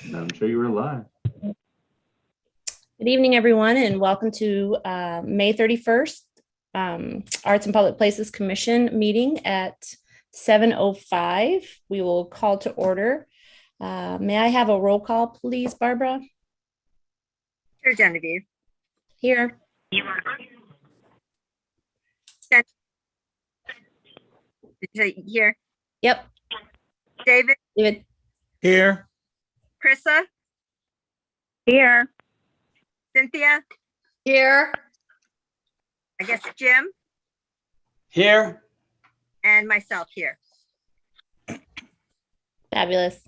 I'm sure you were live. Good evening, everyone, and welcome to May 31st Arts and Public Places Commission meeting at 7:05. We will call to order. May I have a roll call, please, Barbara? Sure, Genevieve. Here. Here. Yep. David. David. Here. Krissa. Here. Cynthia. Here. I guess Jim. Here. And myself here. Fabulous.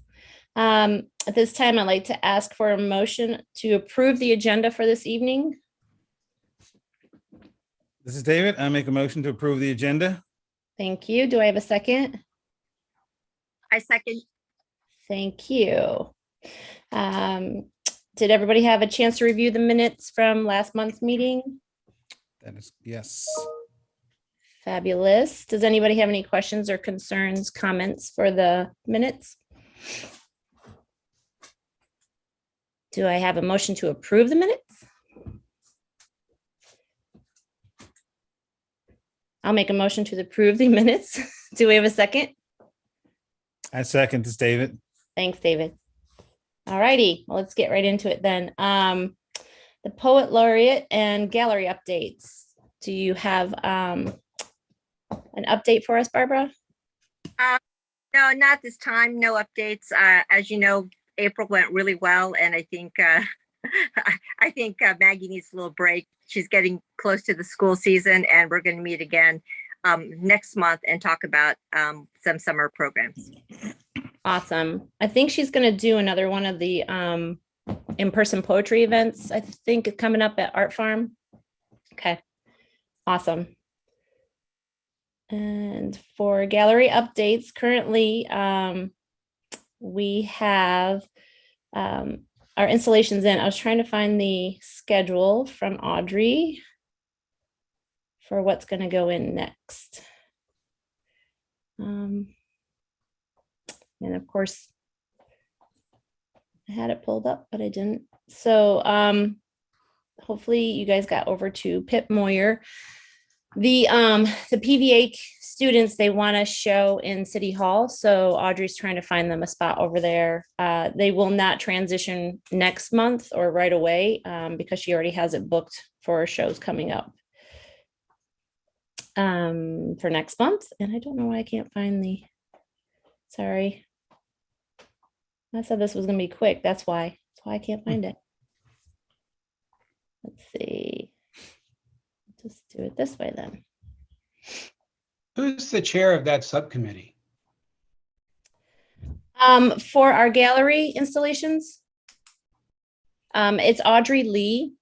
At this time, I'd like to ask for a motion to approve the agenda for this evening. This is David. I make a motion to approve the agenda. Thank you. Do I have a second? I second. Thank you. Did everybody have a chance to review the minutes from last month's meeting? That is, yes. Fabulous. Does anybody have any questions or concerns, comments for the minutes? Do I have a motion to approve the minutes? I'll make a motion to approve the minutes. Do we have a second? I second this, David. Thanks, David. All righty, well, let's get right into it then. The Poet Laureate and gallery updates. Do you have an update for us, Barbara? No, not this time. No updates. As you know, April went really well, and I think Maggie needs a little break. She's getting close to the school season, and we're going to meet again next month and talk about some summer programs. Awesome. I think she's going to do another one of the in-person poetry events, I think, coming up at Art Farm. Okay. Awesome. And for gallery updates, currently we have our installations in. I was trying to find the schedule from Audrey for what's going to go in next. And of course, I had it pulled up, but I didn't. So hopefully you guys got over to Pip Moyer. The PVA students, they want to show in City Hall. So Audrey's trying to find them a spot over there. They will not transition next month or right away because she already has it booked for shows coming up for next month. And I don't know why I can't find the, sorry. I said this was going to be quick. That's why I can't find it. Let's see. Just do it this way then. Who's the chair of that subcommittee? For our gallery installations, it's Audrey Lee.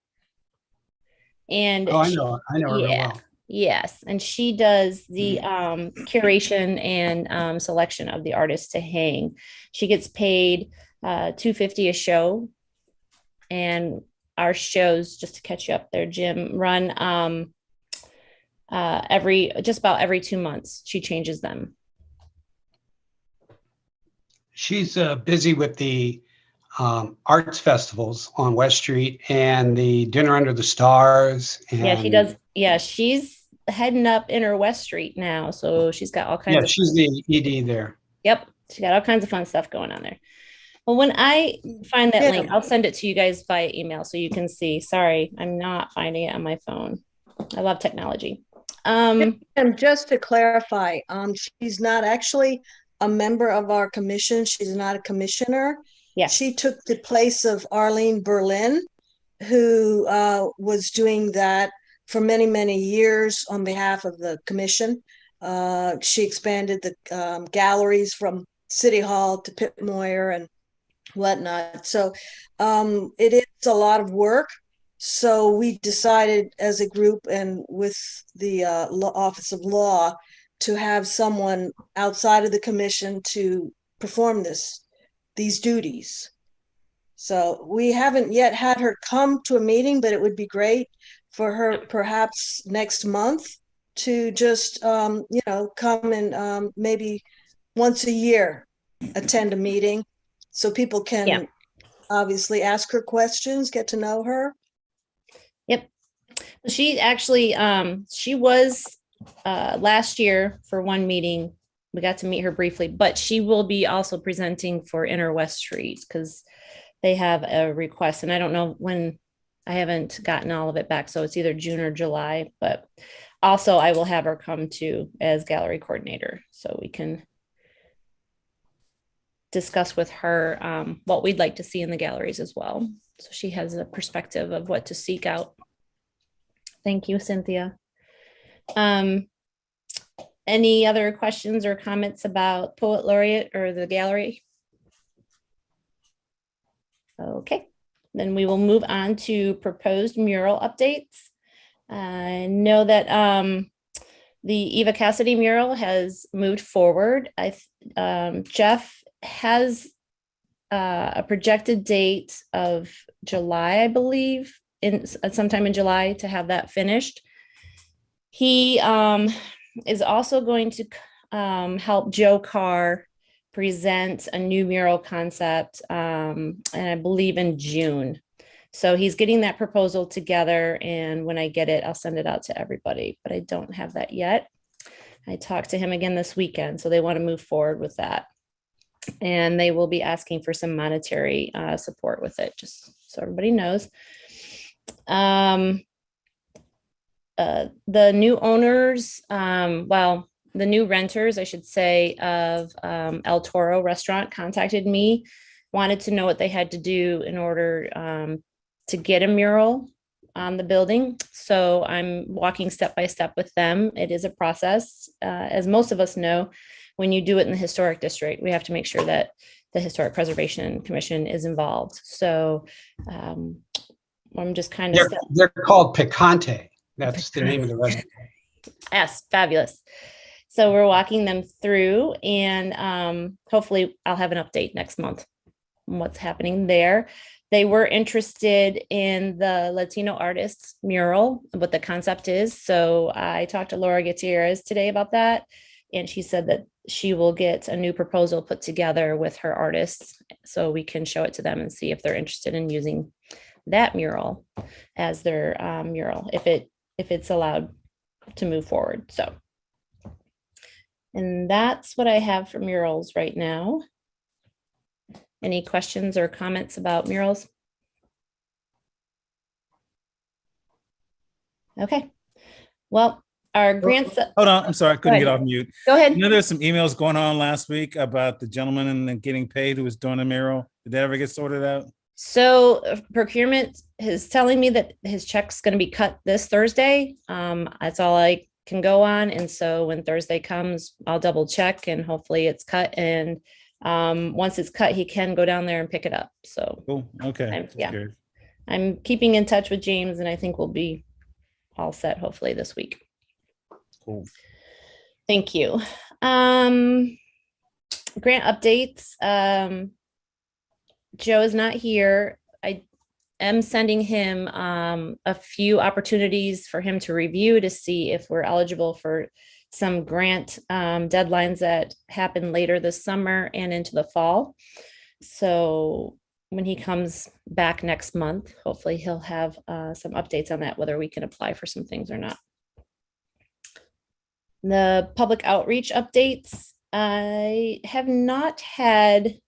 And I know her real well. Yes, and she does the curation and selection of the artists to hang. She gets paid $250 a show, and our shows, just to catch you up there, Jim, run just about every 2 months. She changes them. She's busy with the arts festivals on West Street and the Dinner Under the Stars. And yeah, she does. Yeah, she's heading up Inner West Street now, so she's got all kinds of. Yeah, she's the ED there. Yep, she got all kinds of fun stuff going on there. Well, when I find that link, I'll send it to you guys via email so you can see. Sorry, I'm not finding it on my phone. I love technology. And just to clarify, she's not actually a member of our commission. She's not a commissioner. Yeah. She took the place of Arlene Berlin, who was doing that for many, many years on behalf of the commission. She expanded the galleries from City Hall to Pip Moyer and whatnot. So it is a lot of work. So we decided as a group and with the Office of Law to have someone outside of the commission to perform these duties. So we haven't yet had her come to a meeting, but it would be great for her perhaps next month to just, come and maybe once a year attend a meeting so people can obviously ask her questions, get to know her. She actually, she was last year for one meeting. We got to meet her briefly, but she will be also presenting for Inner West Street because they have a request, and I don't know when. I haven't gotten all of it back, so it's either June or July. But also, I will have her come too as gallery coordinator, so we can discuss with her what we'd like to see in the galleries as well. So she has a perspective of what to seek out. Thank you, Cynthia. Any other questions or comments about Poet Laureate or the gallery? Okay, then we will move on to proposed mural updates. I know that the Eva Cassidy mural has moved forward. Jeff has a projected date of July, I believe, sometime in July to have that finished. He is also going to help Joe Carr present a new mural concept, and I believe in June. So he's getting that proposal together, and when I get it, I'll send it out to everybody, but I don't have that yet. I talked to him again this weekend, so they want to move forward with that. And they will be asking for some monetary support with it, just so everybody knows. The new owners, the new renters, I should say, of El Toro restaurant contacted me, wanted to know what they had to do in order to get a mural on the building. So I'm walking step by step with them. It is a process. As most of us know, when you do it in the historic district, we have to make sure that the Historic Preservation Commission is involved. So I'm just kind of they're called Picante. That's the name of the restaurant. Yes, fabulous. So we're walking them through, and hopefully I'll have an update next month on what's happening there. They were interested in the Latino artists mural, what the concept is. So I talked to Laura Gutierrez today about that, and she said that she will get a new proposal put together with her artists so we can show it to them and see if they're interested in using that mural as their mural, if it's allowed to move forward. So, and that's what I have for murals right now. Any questions or comments about murals? Okay. Well, our grants. Hold on, I'm sorry, I couldn't Go get ahead. off mute. Go ahead. You know, there's some emails going on last week about the gentleman and getting paid who was doing the mural. Did that ever get sorted out? So procurement is telling me that his check's going to be cut this Thursday. That's all I can go on. And so when Thursday comes, I'll double check and hopefully it's cut. And once it's cut, he can go down there and pick it up. So Cool, okay. Yeah. Good. I'm keeping in touch with James, and I think we'll be all set hopefully this week. Cool. Thank you. Grant updates. Joe is not here. I am sending him a few opportunities for him to review to see if we're eligible for some grant deadlines that happen later this summer and into the fall. So when he comes back next month, hopefully he'll have some updates on that, whether we can apply for some things or not. The public outreach updates, I have not had,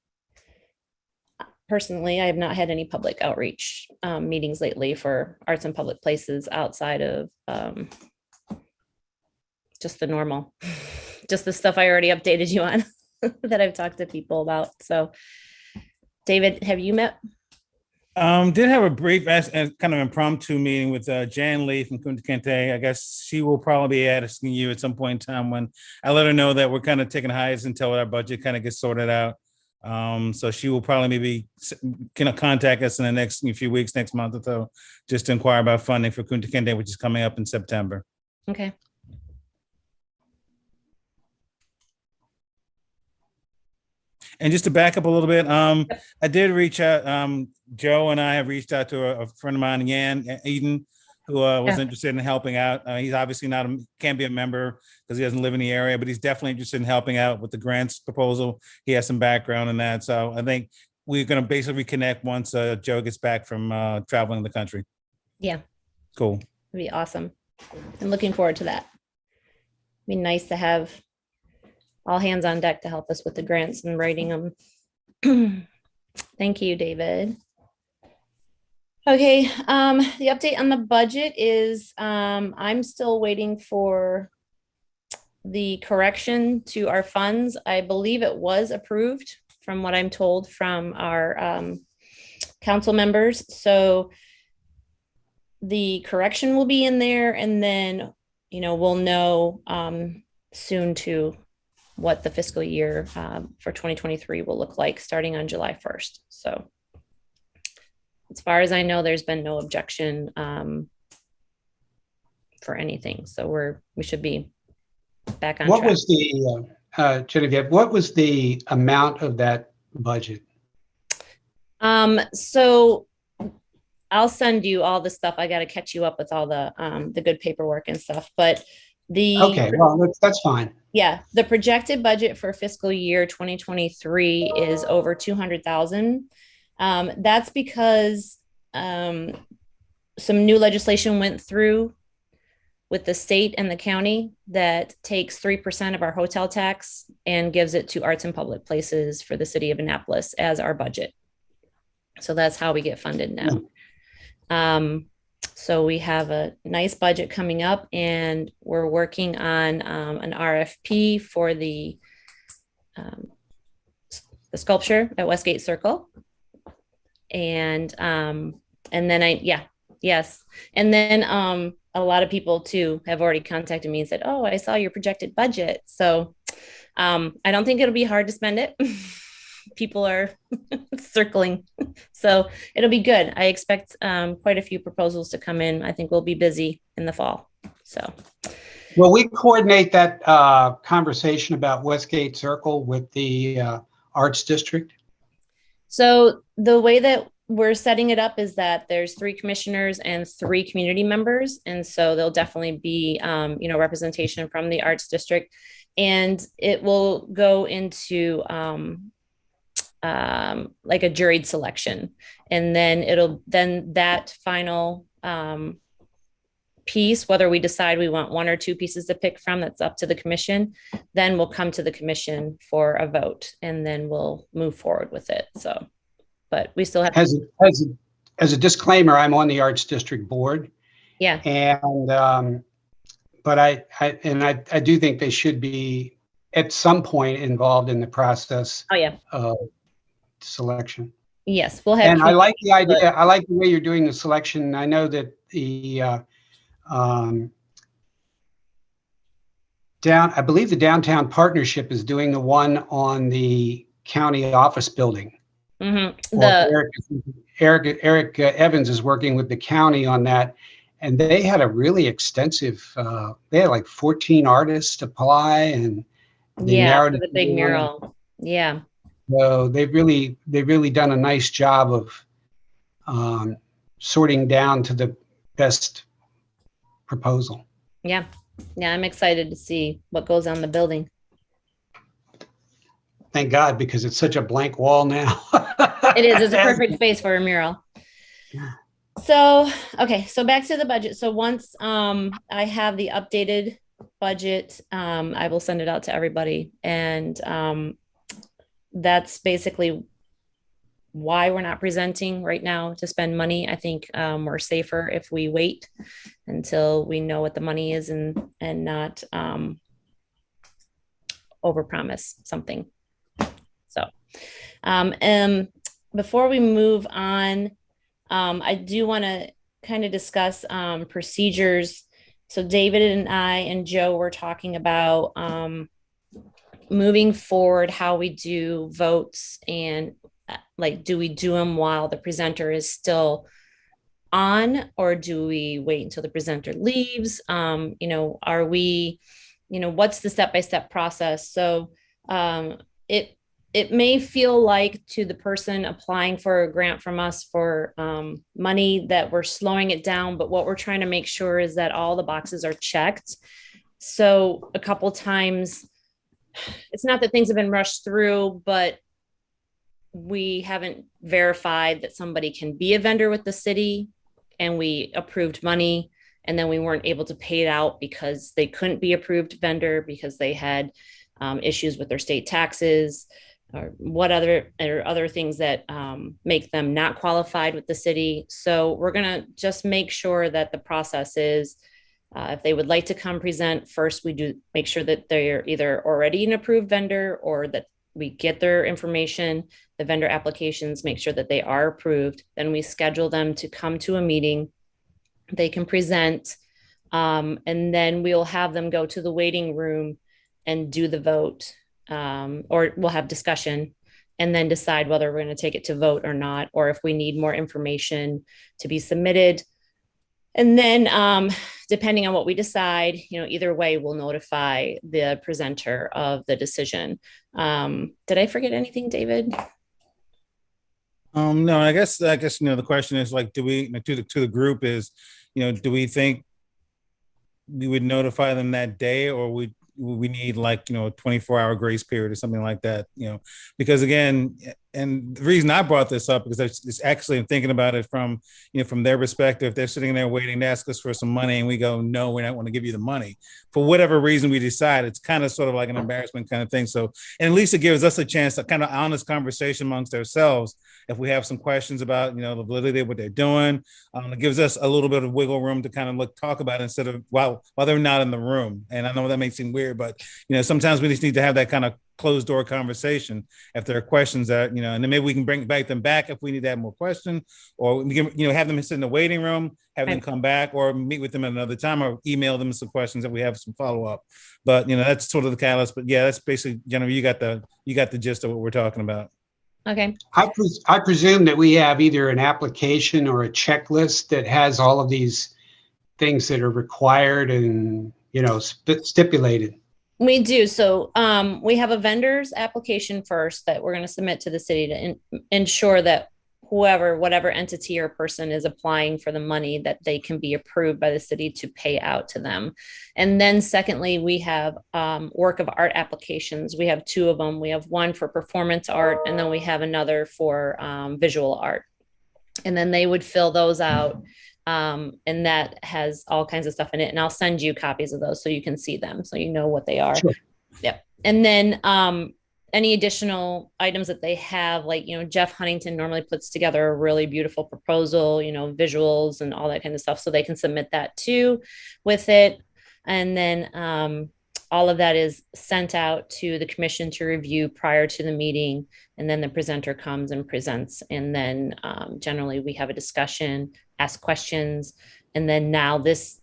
personally, I have not had any public outreach meetings lately for arts and public places outside of just the normal, just the stuff I already updated you on that I've talked to people about. So David, have you met? Did have a brief kind of impromptu meeting with Jan Lee from Kunta Kinte. I guess she will probably be asking you at some point in time when I let her know that we're kind of taking hiatus until our budget kind of gets sorted out. So she will probably maybe contact us in the next few weeks, next month or so, just to inquire about funding for Kunta Kinte, which is coming up in September. Okay. And just to back up a little bit, I did reach out. Joe and I have reached out to a friend of mine, Yan Eden, who was interested in helping out. He's obviously can't be a member because he doesn't live in the area, but he's definitely interested in helping out with the grants proposal. He has some background in that. So I think we're going to basically reconnect once Joe gets back from traveling the country. Yeah, Cool. it'd be awesome. I'm looking forward to that. Be nice to have all hands on deck to help us with the grants and writing them. Thank you, David. Okay, the update on the budget is I'm still waiting for the correction to our funds. I believe it was approved from what I'm told from our council members. So the correction will be in there, and then, we'll know soon to what the fiscal year for 2023 will look like starting on July 1st. So as far as I know, there's been no objection for anything. So we should be back on What track. was the, Genevieve, what was the amount of that budget? So I'll send you all the stuff. I got to catch you up with all the good paperwork and stuff, but Okay, well, that's fine. yeah, the projected budget for fiscal year 2023 is over 200,000. That's because some new legislation went through with the state and the county that takes 3% of our hotel tax and gives it to arts and public places for the city of Annapolis as our budget. So that's how we get funded now. So we have a nice budget coming up, and we're working on an RFP for the sculpture at Westgate Circle. And then yes. And then a lot of people too have already contacted me and said, oh, I saw your projected budget. So I don't think it'll be hard to spend it. People are circling. So it'll be good. I expect quite a few proposals to come in. I think we'll be busy in the fall. So. Will we coordinate that conversation about Westgate Circle with the Arts District? So the way that we're setting it up is that there's 3 commissioners and 3 community members. And so there'll definitely be, representation from the Arts District, and it will go into like a juried selection. And then that final piece, whether we decide we want 1 or 2 pieces to pick from, that's up to the commission, then we'll come to the commission for a vote, and then we'll move forward with it. So, but we still have as a disclaimer, I'm on the Arts District Board. Yeah. And but I do think they should be at some point involved in the process Oh yeah. of selection. Yes, we'll have. And I like the idea. I like the way you're doing the selection. I know that the I believe the Downtown Partnership is doing the one on the county office building. Mm-hmm. Eric Evans is working with the county on that, and they had a really extensive. They had like 14 artists apply, and for the big mural. Yeah. So they've really done a nice job of sorting down to the best proposal. Yeah. I'm excited to see what goes on the building. Thank God, because it's such a blank wall now. It is. It's a perfect space for a mural. So, okay. So back to the budget. So once I have the updated budget, I will send it out to everybody. And that's basically why we're not presenting right now to spend money. I think we're safer if we wait until we know what the money is and not overpromise something. So, before we move on, I do want to kind of discuss procedures. So David and I and Joe were talking about moving forward, how we do votes, and like, do we do them while the presenter is still on, or do we wait until the presenter leaves? Are we, what's the step-by-step process? So it may feel like to the person applying for a grant from us for money that we're slowing it down, but what we're trying to make sure is that all the boxes are checked. So a couple times, it's not that things have been rushed through, but we haven't verified that somebody can be a vendor with the city, and we approved money, and then we weren't able to pay it out because they couldn't be approved vendor because they had issues with their state taxes, or other things that make them not qualified with the city. So we're gonna just make sure that the process is, if they would like to come present, first we do make sure that they're either already an approved vendor, or that we get their information, the vendor applications, make sure that they are approved. Then we schedule them to come to a meeting. They can present, and then we'll have them go to the waiting room and do the vote, or we'll have discussion and then decide whether we're going to take it to vote or not, or if we need more information to be submitted. And then, depending on what we decide, either way, we'll notify the presenter of the decision. Did I forget anything, David? No, I guess the question is, like, do we, to the group is, do we think we would notify them that day, or we need, like, a 24-hour grace period or something like that, because again, and the reason I brought this up, because it's actually, I'm thinking about it from, from their perspective. They're sitting there waiting to ask us for some money, and we go, no, we don't want to give you the money for whatever reason we decide. It's kind of sort of like an embarrassment kind of thing. So, and at least it gives us a chance to kind of honest conversation amongst ourselves. If we have some questions about, the validity of what they're doing, it gives us a little bit of wiggle room to kind of talk about it instead of while they're not in the room. And I know that may seem weird, but, sometimes we just need to have that kind of closed door conversation if there are questions that, and then maybe we can bring them back if we need to have more questions, or we can, have them sit in the waiting room, have them come back, or meet with them at another time, or email them some questions that we have some follow-up. But, that's sort of the catalyst. But yeah, that's basically, Jennifer, you got the gist of what we're talking about. Okay. I presume that we have either an application or a checklist that has all of these things that are required and, stipulated. We do. So we have a vendor's application first that we're going to submit to the city to ensure that whatever entity or person is applying for the money, that they can be approved by the city to pay out to them. And then secondly, we have work of art applications. We have two of them. We have one for performance art, and then we have another for visual art. And then they would fill those out. And that has all kinds of stuff in it. And I'll send you copies of those so you can see them, so you know what they are. Sure. Yep. And then any additional items that they have, like, Jeff Huntington normally puts together a really beautiful proposal, visuals and all that kind of stuff, so they can submit that too with it. And then all of that is sent out to the commission to review prior to the meeting. And then the presenter comes and presents. And then generally we have a discussion, ask questions. And then now this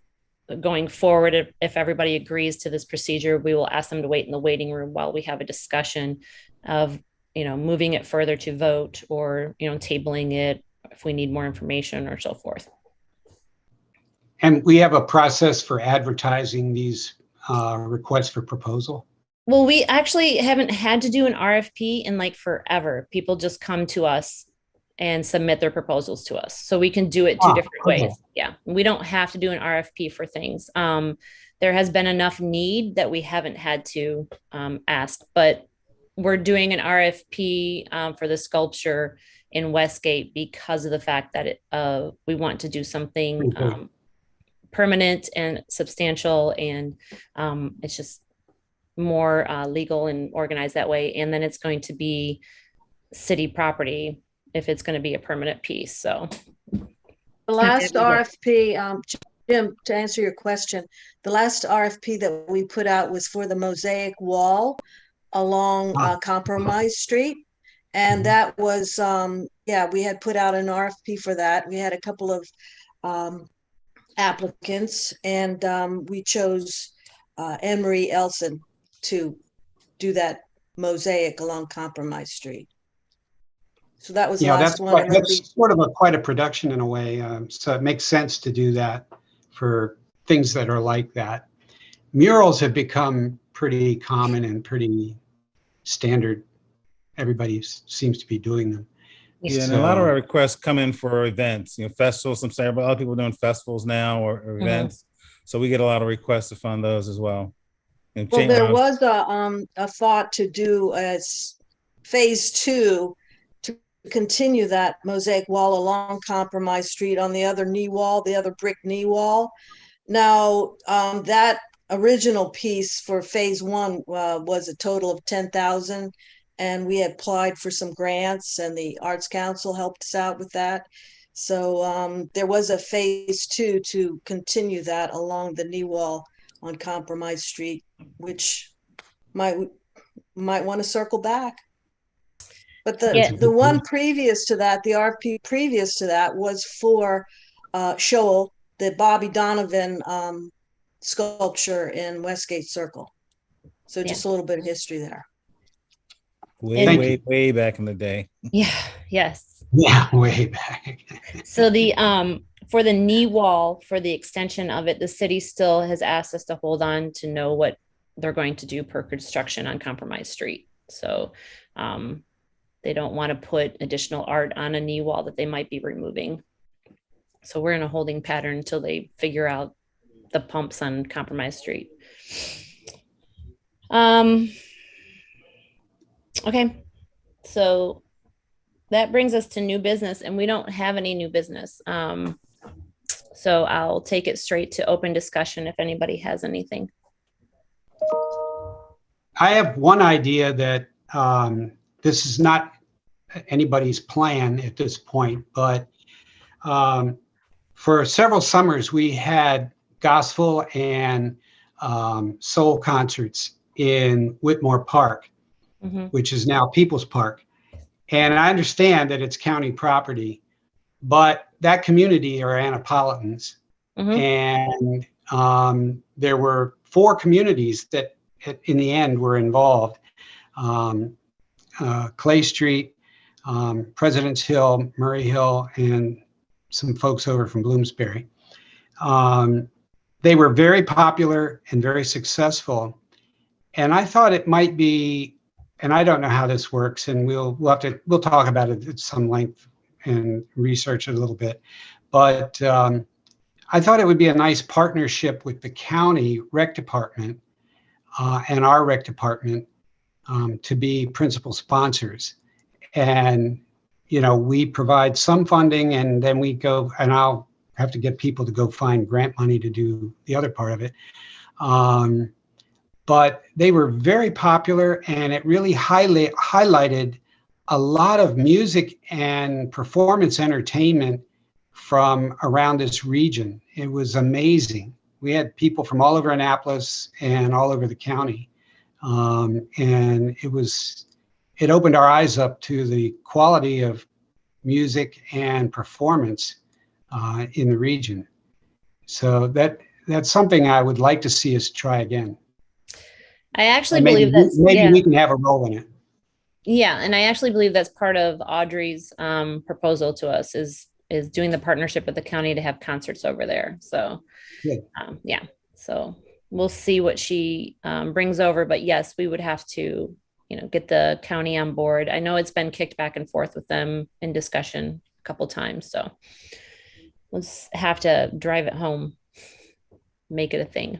going forward, if everybody agrees to this procedure, we will ask them to wait in the waiting room while we have a discussion of, moving it further to vote, or, tabling it if we need more information or so forth. And we have a process for advertising these requests for proposal. Well, we actually haven't had to do an RFP in forever. People just come to us and submit their proposals to us. So we can do it two different ways. Yeah. We don't have to do an RFP for things. There has been enough need that we haven't had to ask, but we're doing an RFP for the sculpture in Westgate because of the fact that we want to do something permanent and substantial, and it's just more legal and organized that way. And then it's going to be city property if it's going to be a permanent piece. So the last RFP, Jim, to answer your question, the last RFP that we put out was for the mosaic wall along Compromise Street. And that was, we had put out an RFP for that. We had a couple of applicants, and we chose Anne Marie Elson to do that mosaic along Compromise Street. So that was the last one. That's sort of quite a production in a way. So it makes sense to do that for things that are like that. Murals have become pretty common and pretty standard. Everybody seems to be doing them. Yeah, and a lot of our requests come in for events, festivals. But a lot of people are doing festivals now or events. So we get a lot of requests to fund those as well. Well, there was a thought to do as phase 2 continue that mosaic wall along Compromise Street on the other knee wall, the other brick knee wall. Now, that original piece for phase one was a total of 10,000, and we had applied for some grants, and the Arts Council helped us out with that. So there was a phase two to continue that along the knee wall on Compromise Street, which might want to circle back. But Yeah. the one previous to that, the RFP previous to that was for Shoal, the Bobby Donovan sculpture in Westgate Circle. So just a little bit of history there. Thank you. Way back in the day. Yeah, yes. Yeah, way back. So the for the knee wall, for the extension of it, the city still has asked us to hold on to know what they're going to do per construction on Compromise Street. So they don't want to put additional art on a knee wall that they might be removing. So we're in a holding pattern until they figure out the pumps on Compromise Street. Okay, so that brings us to new business, and we don't have any new business. So I'll take it straight to open discussion if anybody has anything. I have one idea that this is not anybody's plan at this point, but for several summers we had gospel and soul concerts in Whitmore Park, which is now People's Park. And I understand that it's county property, but that community are Annapolitans. And there were 4 communities that in the end were involved. Clay Street, President's Hill, Murray Hill, and some folks over from Bloomsbury. They were very popular and very successful. And I thought it might be, and I don't know how this works, and we'll talk about it at some length and research it a little bit. But I thought it would be a nice partnership with the county rec department and our rec department to be principal sponsors. And, you know, we provide some funding, and then we go, and I'll have to get people to go find grant money to do the other part of it. But they were very popular, and it really highlighted a lot of music and performance entertainment from around this region. It was amazing. We had people from all over Annapolis and all over the county. And it opened our eyes up to the quality of music and performance in the region. So that's something I would like to see us try again. I actually maybe, believe that's maybe we can have a role in it. Yeah, and I actually believe that's part of Audrey's proposal to us is doing the partnership with the county to have concerts over there. So yeah, so we'll see what she brings over. But yes, we would have to, you know, get the county on board. I know it's been kicked back and forth with them in discussion a couple times. So we'll just have to drive it home, make it a thing.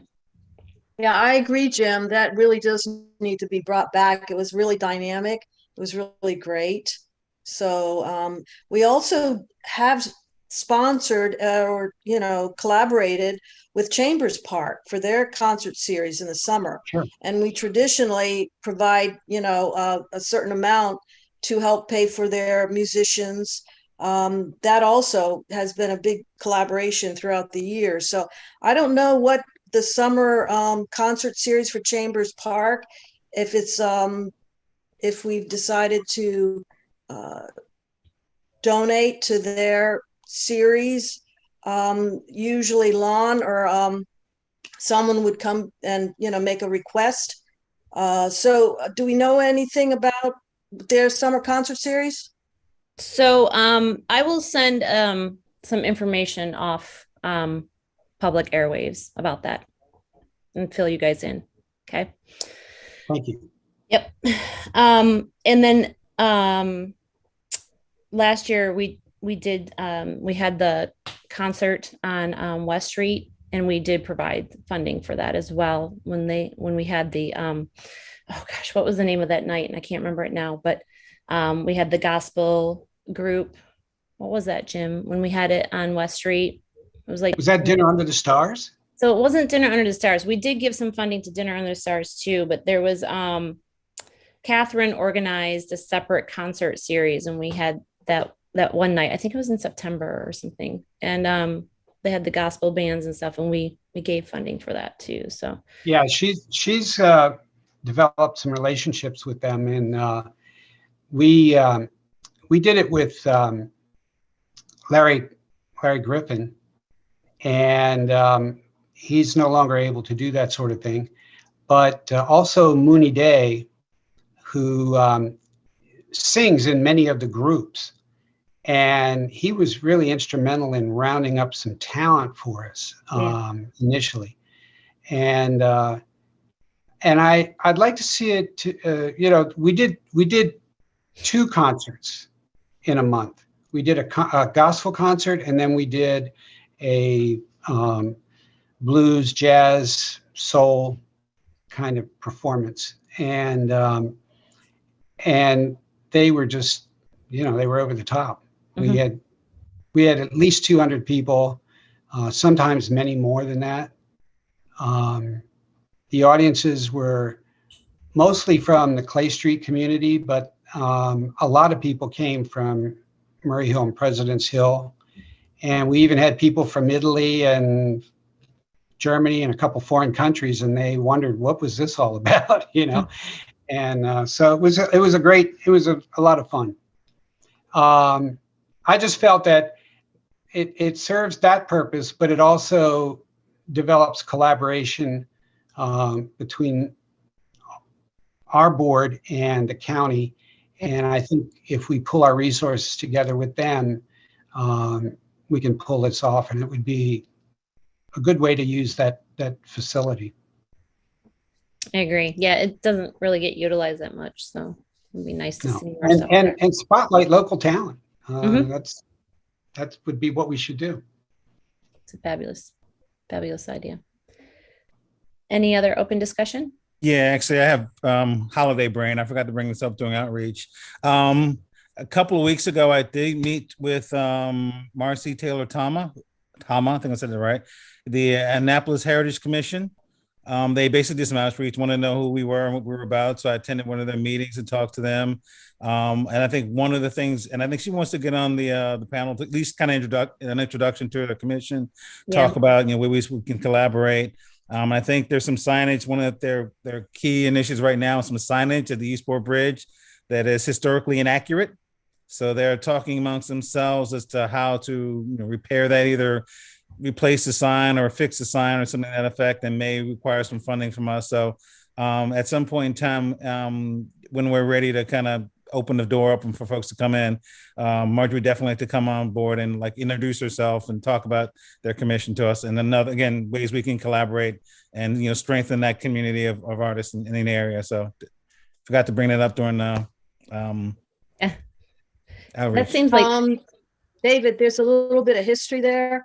Yeah, I agree, Jim. That really does need to be brought back. It was really dynamic. It was really great. So we also have sponsored or, you know, collaborated with Chambers Park for their concert series in the summer. Sure. And we traditionally provide, you know, a certain amount to help pay for their musicians. That also has been a big collaboration throughout the year. So I don't know what the summer concert series for Chambers Park, if it's if we've decided to donate to their series. Usually Lon or someone would come and, you know, make a request. So do we know anything about their summer concert series? So I will send some information off public airwaves about that and fill you guys in. Okay. Thank you. Yep. And then last year we had the concert on West Street, and we did provide funding for that as well when we had the oh gosh, what was the name of that night? And I can't remember it now, but we had the gospel group. What was that, Jim? When we had it on West Street, it was like, Was that Dinner Under the Stars? so it wasn't Dinner Under the Stars. We did give some funding to Dinner Under the Stars too, but there was Catherine organized a separate concert series, and we had that one night. I think it was in September or something, and they had the gospel bands and stuff, and we gave funding for that too. So Yeah, she's developed some relationships with them, and we did it with Larry Griffin, and he's no longer able to do that sort of thing. But also Mooney Day, who sings in many of the groups, and he was really instrumental in rounding up some talent for us initially. And I'd like to see it. We did 2 concerts in a month. We did a gospel concert, and then we did a blues, jazz, soul kind of performance. And they were just, they were over the top. Mhm. We had at least 200 people, sometimes many more than that. The audiences were mostly from the Clay Street community, but a lot of people came from Murray Hill and President's Hill. And we even had people from Italy and Germany and a couple foreign countries, and they wondered, what was this all about, And so it was a lot of fun. I just felt that it serves that purpose, but it also develops collaboration between our board and the county. And I think if we pull our resources together with them, we can pull this off, and it would be a good way to use that facility. I agree. Yeah, it doesn't really get utilized that much, so it'd be nice to No. see more stuff there. And spotlight local talent. Mhm. That would be what we should do. It's a fabulous idea. Any other open discussion? Yeah, actually, I have holiday brain. I forgot to bring this up during outreach. A couple of weeks ago, I did meet with Marcy Taylor Tama, I think I said it right, the Annapolis Heritage Commission. They basically did some outreach, wanted to know who we were and what we were about. So I attended one of their meetings and talked to them. And I think one of the things, and I think she wants to get on the panel, to at least kind of an introduction to the commission, talk about ways we can collaborate. I think there's some signage. One of their key initiatives right now is some signage at the Eastport Bridge that is historically inaccurate. So they're talking amongst themselves as to how to repair that, either replace the sign or fix the sign or something to that effect, and may require some funding from us. So at some point in time, when we're ready to kind of open the door open for folks to come in, Marjorie would definitely like to come on board and introduce herself and talk about their commission to us, and ways we can collaborate and strengthen that community of artists in the area. So forgot to bring that up during the outreach. That seems like David, there's a little bit of history there.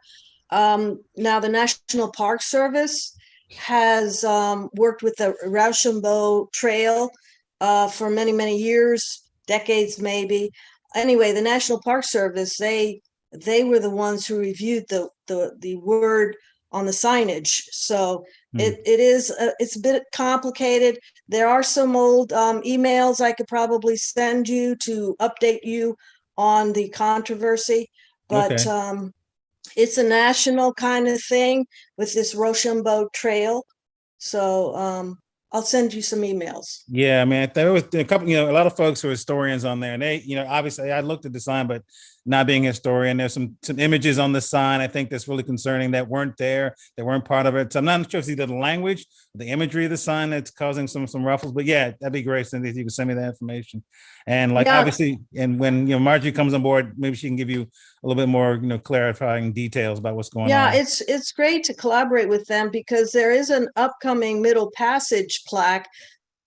Now the National Park Service has worked with the Rochambeau Trail for many, many years, decades maybe. Anyway, the National Park Service, they were the ones who reviewed the word on the signage. So it's a bit complicated. There are some old emails I could probably send you to update you on the controversy, but it's a national kind of thing with this Rochambeau Trail. So I'll send you some emails. Yeah, I mean, there was a couple, a lot of folks who are historians on there, and they, obviously I looked at the sign, but not being a historian, there's some images on the sign, I think that's really concerning that weren't there, that weren't part of it. So I'm not sure if it's either the language, the imagery of the sign that's causing some ruffles, but yeah, that'd be great, Cindy, if you could send me that information. And obviously, and when, Marjorie comes on board, maybe she can give you a little bit more, clarifying details about what's going on. Yeah, it's great to collaborate with them, because there is an upcoming Middle Passage plaque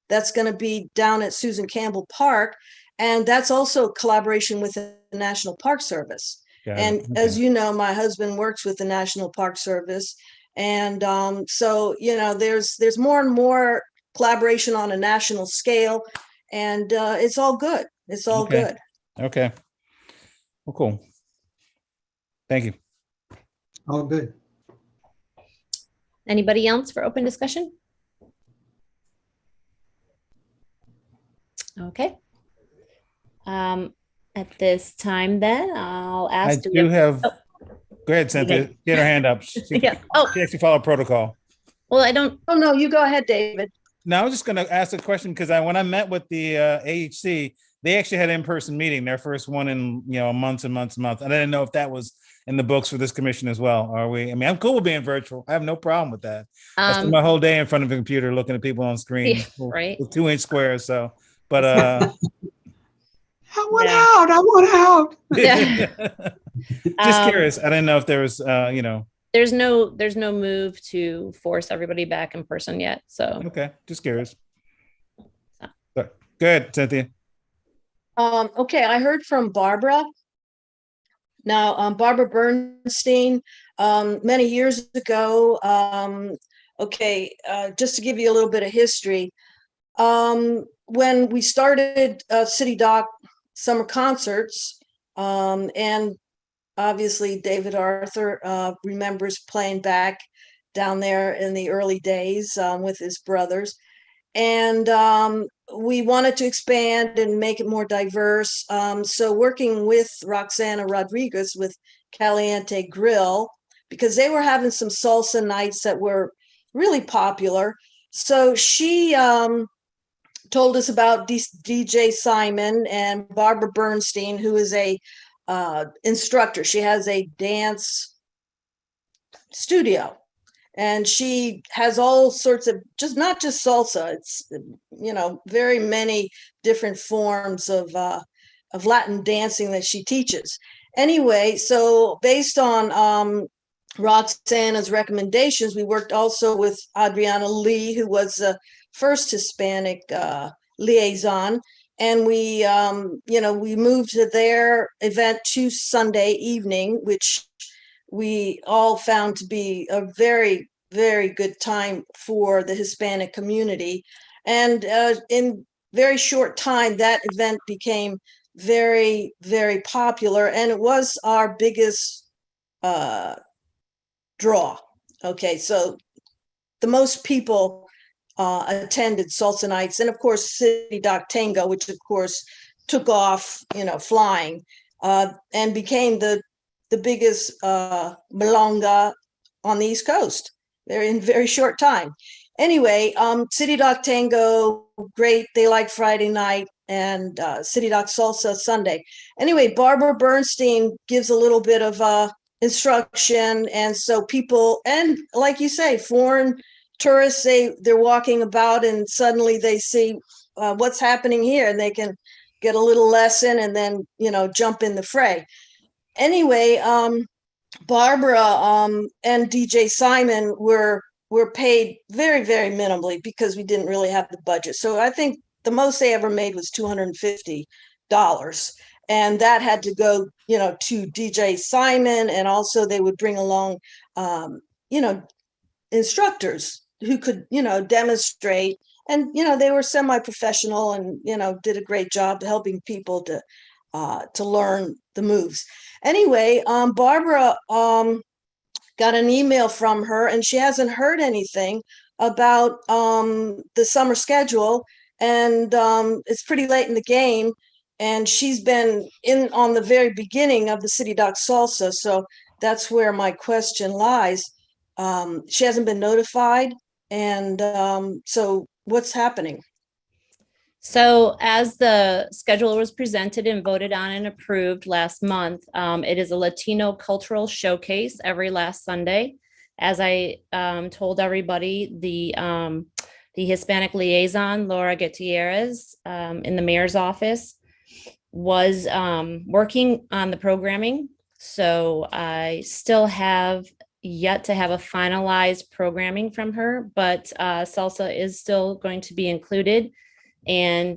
that's going to be down at Susan Campbell Park. And that's also collaboration with the National Park Service. As you know, my husband works with the National Park Service. And so, there's more and more collaboration on a national scale, and it's all good. It's all good. Okay. Well, cool. Thank you. Oh, good. Anybody else for open discussion? Okay. At this time then, I'll I ask. do have, Oh, go ahead, Cynthia. Okay. Get her hand up. She yeah. Oh, actually followed protocol. well, I don't, Oh, no, you go ahead, David. Now, I was just going to ask a question because when I met with the AHC, they actually had an in-person meeting, their first one in months and months and months. And I didn't know if that was in the books for this commission as well. Are we? I mean, I'm cool with being virtual. I have no problem with that. I spend my whole day in front of a computer looking at people on screen, Yeah, right. with 2-inch squares. So, but I want Yeah. out. I want out. Yeah. just Um, curious. I didn't know if there was, there's no move to force everybody back in person yet. So okay, just curious. But good, Cynthia. Okay, I heard from Barbara. Now, Barbara Bernstein, many years ago, just to give you a little bit of history, when we started City Dock summer concerts, and obviously David Arthur remembers playing back down there in the early days with his brothers. And we wanted to expand and make it more diverse. So working with Roxana Rodriguez with Caliente Grill, because they were having some salsa nights that were really popular. So she told us about DJ Simon and Barbara Bernstein, who is a instructor. She has a dance studio. And she has all sorts of not just salsa. It's very many different forms of Latin dancing that she teaches. Anyway, so based on Roxana's recommendations, we worked also with Adriana Lee, who was the first Hispanic liaison, and we moved their event to Sunday evening, which we all found to be a very, very good time for the Hispanic community. And in very short time, that event became very, very popular. And it was our biggest draw. Okay, so the most people attended Salsa Nights. And of course, City Dock Tango, which of course took off, flying, and became the biggest milonga on the East Coast. They're in very short time. Anyway, City Dock Tango, great. They like Friday night, and City Dock Salsa Sunday. Anyway, Barbara Bernstein gives a little bit of instruction. And so people, and like you say, foreign tourists, they're walking about and suddenly they see what's happening here, and they can get a little lesson and then, jump in the fray. Anyway, Barbara and DJ Simon were paid very, very minimally because we didn't really have the budget. So I think the most they ever made was $250, and that had to go, to DJ Simon, and also they would bring along, instructors who could, demonstrate, and they were semi-professional and did a great job helping people to learn the moves. Anyway, Barbara got an email from her, and she hasn't heard anything about the summer schedule, and it's pretty late in the game, and she's been in on the very beginning of the City Dock Salsa, so that's where my question lies. She hasn't been notified, and so what's happening? so as the schedule was presented and voted on and approved last month, it is a Latino cultural showcase every last Sunday. As I told everybody, the Hispanic liaison, Laura Gutierrez, in the mayor's office, was working on the programming. So I still have yet to have a finalized programming from her, but salsa is still going to be included. And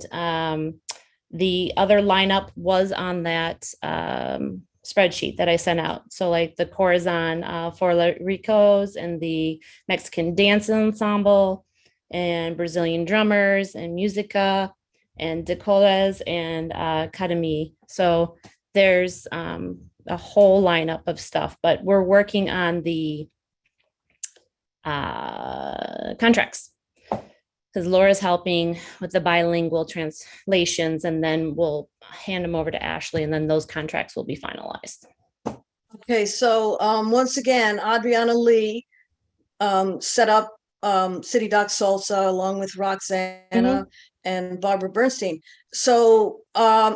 the other lineup was on that spreadsheet that I sent out. So like the Corazon for Ricos and the Mexican Dance Ensemble and Brazilian drummers and Musica and Dakotas and Academy. So there's a whole lineup of stuff, but we're working on the contracts because Laura's helping with the bilingual translations, and then we'll hand them over to Ashley, and then those contracts will be finalized. Okay, so once again, Adriana Lee set up City Dock Salsa along with Roxana and Barbara Bernstein. So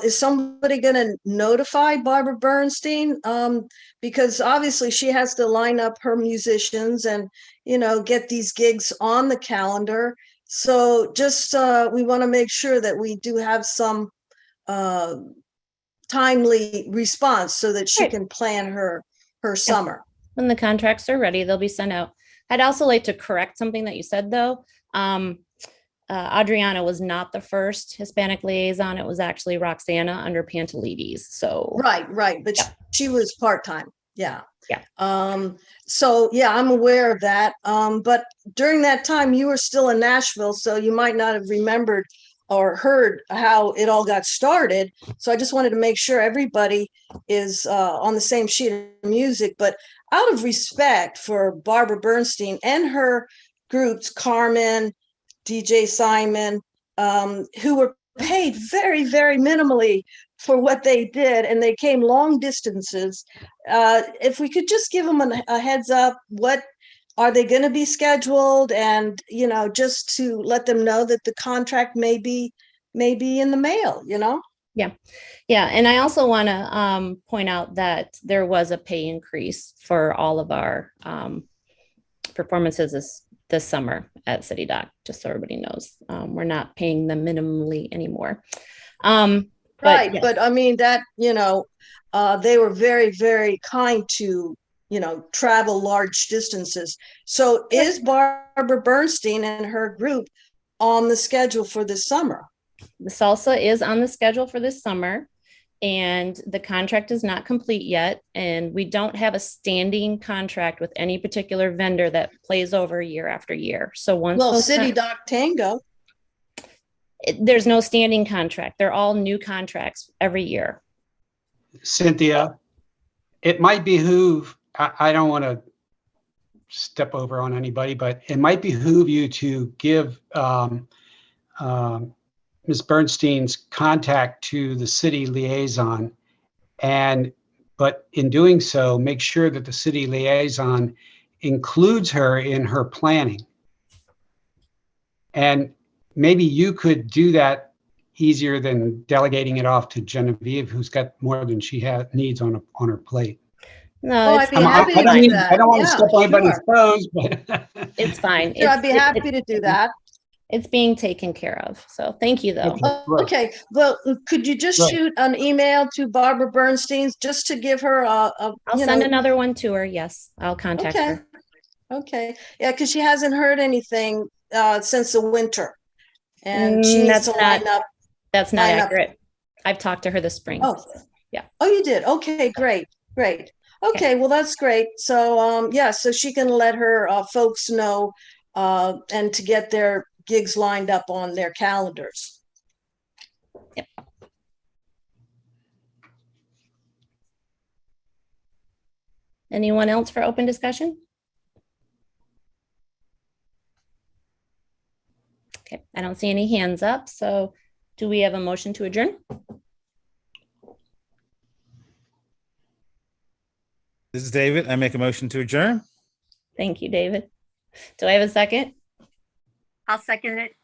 is somebody going to notify Barbara Bernstein? Because obviously she has to line up her musicians and, you know, get these gigs on the calendar. So just we want to make sure that we do have some timely response so that she Right. can plan her summer. When the contracts are ready, they'll be sent out. I'd also like to correct something that you said, though. Adriana was not the first Hispanic liaison. It was actually Roxana under Pantelides. So Right. But she was part-time. Yeah. Yeah. So yeah, I'm aware of that. But during that time you were still in Nashville, so you might not have remembered or heard how it all got started. So I just wanted to make sure everybody is on the same sheet of music. But out of respect for Barbara Bernstein and her groups, Carmen, DJ Simon, who were paid very, very minimally for what they did, and they came long distances. If we could just give them a heads up, what are they going to be scheduled, and you know, just to let them know that the contract may be in the mail, you know. Yeah. And I also want to point out that there was a pay increase for all of our performances this summer at City Dock, just so everybody knows. We're not paying them minimally anymore. Right. Yes. But I mean that, you know, they were very, very kind to, you know, travel large distances. So is Barbara Bernstein and her group on the schedule for this summer? The salsa is on the schedule for this summer, and the contract is not complete yet. And we don't have a standing contract with any particular vendor that plays over year after year. So once City Dock Tango. There's no standing contract. They're all new contracts every year. Cynthia, it might behoove, I don't want to step over on anybody, but it might behoove you to give Ms. Bernstein's contact to the city liaison, but in doing so, make sure that the city liaison includes her in her planning. And maybe you could do that easier than delegating it off to Genevieve, who's got more than she needs on her plate. No, I'd be happy to do that. I don't want to step on anybody's sure. toes, but it's fine. Sure, I'd be happy to do that. It's being taken care of. So thank you, though. Okay. Well, could you just shoot an email to Barbara Bernstein just to give her I'll send another one to her. Yes, I'll contact her. Okay. Yeah, because she hasn't heard anything since the winter. And she needs That's to not, line up. that's not accurate. I've talked to her this spring. Oh, yeah. Oh, you did? Okay, great. Okay, well, that's great. So, yeah, so she can let her folks know and to get their gigs lined up on their calendars. Yep. Anyone else for open discussion? Okay, I don't see any hands up. So do we have a motion to adjourn? This is David. I make a motion to adjourn. Thank you, David. Do I have a second? I'll second it.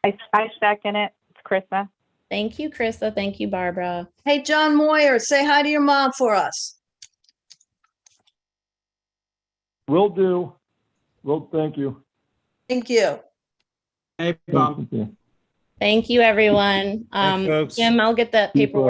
I second it. It's Krista. Thank you, Krista. Thank you, Barbara. Hey, John Moyer, say hi to your mom for us. Will do. Well, thank you. Thank you. hey, Mom. Thank you. Thank you, everyone. Thanks, folks. Jim, I'll get that paperwork